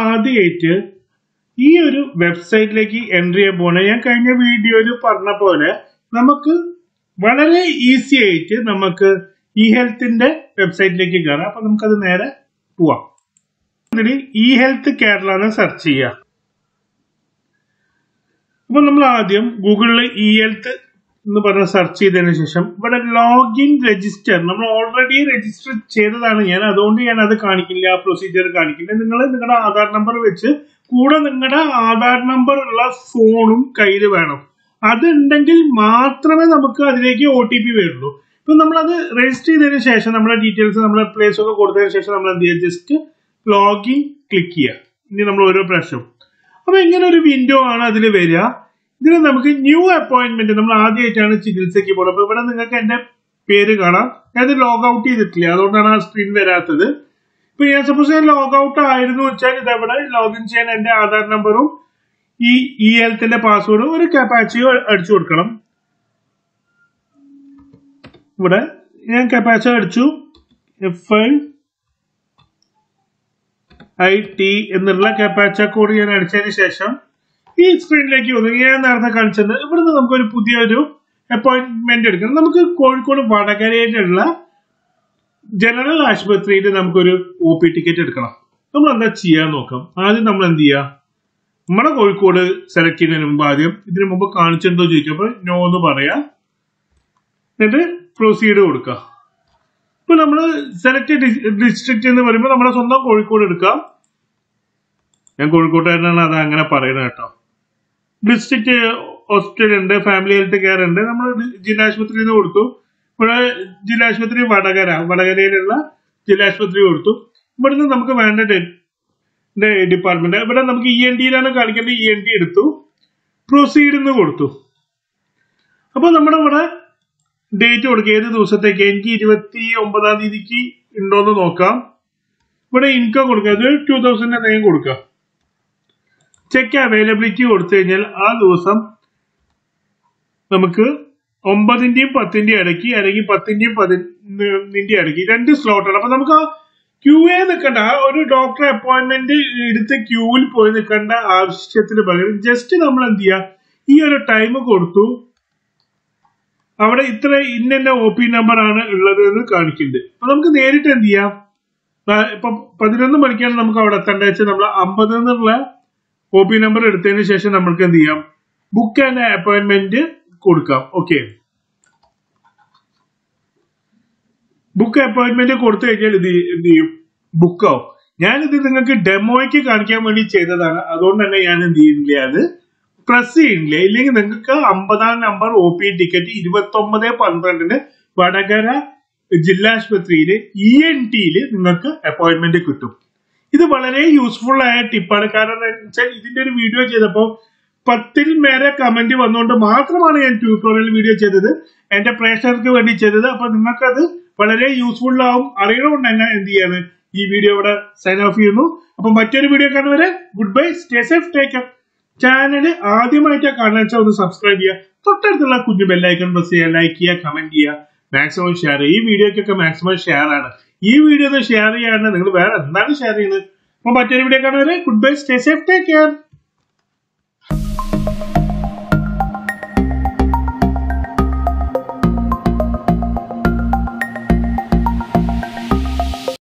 ആദ്യമായിട്ട് ഈ ഒരു വെബ്സൈറ്റിലേക്ക് എൻട്രി ചെയ്യാൻ പോണേ. ഞാൻ കഴിഞ്ഞ വീഡിയോയിൽ പറഞ്ഞ പോലെ നമുക്ക് വളരെ ഈസി ആയിട്ട് നമുക്ക് ഇ ഹെൽത്തിന്റെ വെബ്സൈറ്റിലേക്ക് കയറാം. അപ്പൊ നമുക്കത് നേരെ പോവാം. ഇതിൽ ഇ ഹെൽത്ത് കേരള എന്ന് സെർച്ച് ചെയ്യാം. അപ്പൊ നമ്മൾ ആദ്യം ഗൂഗിളിൽ ഇ ഹെൽത്ത് എന്ന് പറഞ്ഞ് സെർച്ച് ചെയ്തതിനു ശേഷം ഇവിടെ ലോഗിൻ രജിസ്റ്റർ നമ്മൾ ഓൾറെഡി രജിസ്റ്റർ ചെയ്തതാണ് ഞാൻ, അതുകൊണ്ട് ഞാൻ അത് കാണിക്കില്ല, ആ പ്രൊസീജിയർ കാണിക്കില്ല. നിങ്ങൾ നിങ്ങളുടെ ആധാർ നമ്പർ വെച്ച് കൂടെ നിങ്ങളുടെ ആധാർ നമ്പർ ഉള്ള ഫോണും കയ്യിൽ വേണം. അത് ഉണ്ടെങ്കിൽ മാത്രമേ നമുക്ക് അതിലേക്ക് OTP വരുള്ളൂ. ഇപ്പൊ നമ്മളത് രജിസ്റ്റർ ചെയ്തതിനു ശേഷം നമ്മുടെ ഡീറ്റെയിൽസ് നമ്മുടെ പ്ലേസ് ഒക്കെ കൊടുത്തതിനു ശേഷം നമ്മൾ എന്ത് ചെയ്യുക, ജസ്റ്റ് ലോഗിൻ ക്ലിക്ക് ചെയ്യുക. ഇനി നമ്മൾ ഓരോ പ്രാവശ്യം അപ്പൊ ഇങ്ങനെ ഒരു വിൻഡോ ആണ് അതിൽ വരിക. ഇതിൽ നമുക്ക് ന്യൂ അപ്പോയിന്റ്മെന്റ്, നമ്മൾ ആദ്യമായിട്ടാണ് ചികിത്സയ്ക്ക് പോകുന്നത്. അപ്പൊ ഇവിടെ നിങ്ങൾക്ക് എന്റെ പേര് കാണാം. ഞാൻ ലോഗ് ഔട്ട് ചെയ്തിട്ടില്ല, അതുകൊണ്ടാണ് ആ സ്ക്രീൻ വരാത്തത്. ഇപ്പൊ ഞാൻ സപ്പോസ് ഞാൻ ലോഗ് ഔട്ട് ആയിരുന്നു വെച്ചാൽ ഇതവിടെ ലോഗിൻ ചെയ്യാൻ എന്റെ ആധാർ നമ്പറും ഈ ഇ ഹെൽത്തിന്റെ പാസ്വേഡും ഒരു കപ്പാച്ചയോ അടിച്ചു കൊടുക്കണം. ഇവിടെ ഞാൻ കപ്പാച്ച അടിച്ചു, FIIT എന്നുള്ള കപ്പാച്ച കോഡ് ഞാൻ അടിച്ചതിന് ശേഷം ഈ സ്ക്രീനിലേക്ക് വന്നു. ഞാൻ നേരത്തെ കാണിച്ചത് ഇവിടുന്ന് നമുക്കൊരു പുതിയൊരു അപ്പോയിന്റ്മെന്റ് എടുക്കണം. നമുക്ക് കോഴിക്കോട് വടകരയിലുള്ള ജനറൽ ആശുപത്രിയിൽ നമുക്കൊരു OP ടിക്കറ്റ് എടുക്കണം. നമ്മൾ എന്താ ചെയ്യാൻ നോക്കാം. ആദ്യം നമ്മൾ എന്ത് ചെയ്യാം, നമ്മുടെ കോഴിക്കോട് സെലക്ട് ചെയ്യുന്നതിന് മുമ്പ് ആദ്യം ഇതിനു മുമ്പ് കാണിച്ചെന്തോ ചോദിച്ചപ്പോൾ നോ എന്ന് പറയാം, എന്നിട്ട് പ്രൊസീഡ് കൊടുക്കുക. ഇപ്പൊ നമ്മൾ സെലക്ട് ഡിസ്ട്രിക്ട് എന്ന് പറയുമ്പോൾ നമ്മുടെ സ്വന്തം കോഴിക്കോട് എടുക്കാം. ഞാൻ കോഴിക്കോട്ടുകാരനാണ്, അത് അങ്ങനെ പറയുന്നത് കേട്ടോ. ഡിസ്ട്രിക്ട് ഹോസ്പിറ്റൽ ഉണ്ട്, ഫാമിലി ഹെൽത്ത് കെയർ ഉണ്ട്. നമ്മൾ ജില്ലാശുപത്രിയിൽ നിന്ന് കൊടുത്തു. ഇവിടെ ജില്ലാശുപത്രി വടകരയിലുള്ള ജില്ലാശുപത്രി കൊടുത്തു. ഇവിടുന്ന് നമുക്ക് വേണ്ട ഡിപ്പാർട്ട്മെന്റ് ഇവിടെ നമുക്ക് ENTയിലാണ് കാണിക്കേണ്ടത്. ENT എടുത്തു, പ്രൊസീഡ് എന്ന് കൊടുത്തു. അപ്പൊ നമ്മുടെ ഇവിടെ ഡേറ്റ് കൊടുക്കുക, ഏത് ദിവസത്തേക്ക്. എനിക്ക് 29-ാം തീയതിക്ക് ഉണ്ടോന്ന് നോക്കാം. ഇവിടെ ഇൻകം കൊടുക്കുക, അത് 2000 എന്തെങ്കിലും കൊടുക്കുക. ചെക്ക് അവൈലബിലിറ്റി കൊടുത്തു കഴിഞ്ഞാൽ ആ ദിവസം നമുക്ക് 9-ന്റെയും 10-ന്റെയും ഇടയ്ക്ക്, അല്ലെങ്കിൽ 10-ന്റെയും 11-ന്റെയും ഇടയ്ക്ക് 2 സ്ലോട്ടാണ്. അപ്പൊ നമുക്ക് ക്യൂ에 നിൽക്കേണ്ട, ഒരു ഡോക്ടറെ അപ്പോയിന്റ്മെന്റ് എടുത്ത് ക്യൂവിൽ പോയി നിൽക്കേണ്ട ആവശ്യത്തിന് പകരം ജസ്റ്റ് നമ്മൾ എന്ത് ചെയ്യുക, ഈ ഒരു ടൈം കൊടുത്തു. അവിടെ ഇത്ര ഇന്ന OP നമ്പർ ആണ് ഉള്ളത് എന്ന് കാണിക്കുന്നുണ്ട്. അപ്പൊ നമുക്ക് നേരിട്ട് എന്ത് ചെയ്യാം, ഇപ്പൊ 11 മണിക്കാണ് നമുക്ക് അവിടെ എത്തേണ്ട വെച്ചാൽ നമ്മൾ 50 എന്നുള്ള OP നമ്പർ എടുത്തതിന് ശേഷം നമുക്ക് എന്ത് ചെയ്യാം, ബുക്ക് ആൻഡ് അപ്പോയിന്റ്മെന്റ് കൊടുക്കാം. ഓക്കെ, ബുക്ക് അപ്പോയിന്റ്മെന്റ് കൊടുത്തു കഴിഞ്ഞാൽ ഇത് എന്ത് ചെയ്യും, ബുക്കാവും. ഞാനിത് നിങ്ങൾക്ക് ഡെമോയ്ക്ക് കാണിക്കാൻ വേണ്ടി ചെയ്തതാണ്, അതുകൊണ്ട് തന്നെ ഞാൻ എന്ത് ചെയ്യുന്നില്ല, അത് പ്രസ് ചെയ്യുന്നില്ല. ഇല്ലെങ്കിൽ നിങ്ങൾക്ക് 50-ാം നമ്പർ OP ടിക്കറ്റ് 29/12 വടകര ജില്ലാശുപത്രിയില് ENTയില് നിങ്ങൾക്ക് അപ്പോയിന്റ്മെന്റ് കിട്ടും. ഇത് വളരെ യൂസ്ഫുൾ ആയ ടിപ്പാണ്. കാരണം വെച്ചാൽ ഇതിന്റെ ഒരു വീഡിയോ ചെയ്തപ്പോൾ 10-ൽ മേലെ കമന്റ് വന്നുകൊണ്ട് മാത്രമാണ് ഞാൻ ട്യൂട്ടോറിയൽ വീഡിയോ ചെയ്തത്, എന്റെ പ്രേക്ഷകർക്ക് വേണ്ടി ചെയ്തത്. അപ്പൊ നിങ്ങൾക്കത് വളരെ യൂസ്ഫുൾ ആവും. അറിയണോണ്ട് തന്നെ എന്ത് ചെയ്യാണ്, ഈ വീഡിയോ ഇവിടെ സൈൻ ഓഫ് ചെയ്യുന്നു. അപ്പൊ മറ്റൊരു വീഡിയോ കാണുന്നവരെ good bye, stay safe, take care. Channel ആദ്യമായിട്ടാണ് കാണുന്ന വെച്ചാൽ ഒന്ന് സബ്സ്ക്രൈബ് ചെയ്യുക, തൊട്ടടുത്തുള്ള കുഞ്ഞു ബെല്ലൈക്കൺ പ്രസ് ചെയ്യുക, ലൈക്ക് ചെയ്യുക, കമന്റ് ചെയ്യുക, മാക്സിമം ഷെയർ ചെയ്യുക. ഈ വീഡിയോക്കൊക്കെ മാക്സിമം ഷെയർ ആണ്. ഈ വീഡിയോ ഒന്ന് ഷെയർ ചെയ്യാണ്ട് നിങ്ങൾ വേറെ എന്താണ് ഷെയർ ചെയ്യുന്നത്. അപ്പൊ മറ്റൊരു വീഡിയോ കാണുന്നവരെ good bye, stay safe, take care.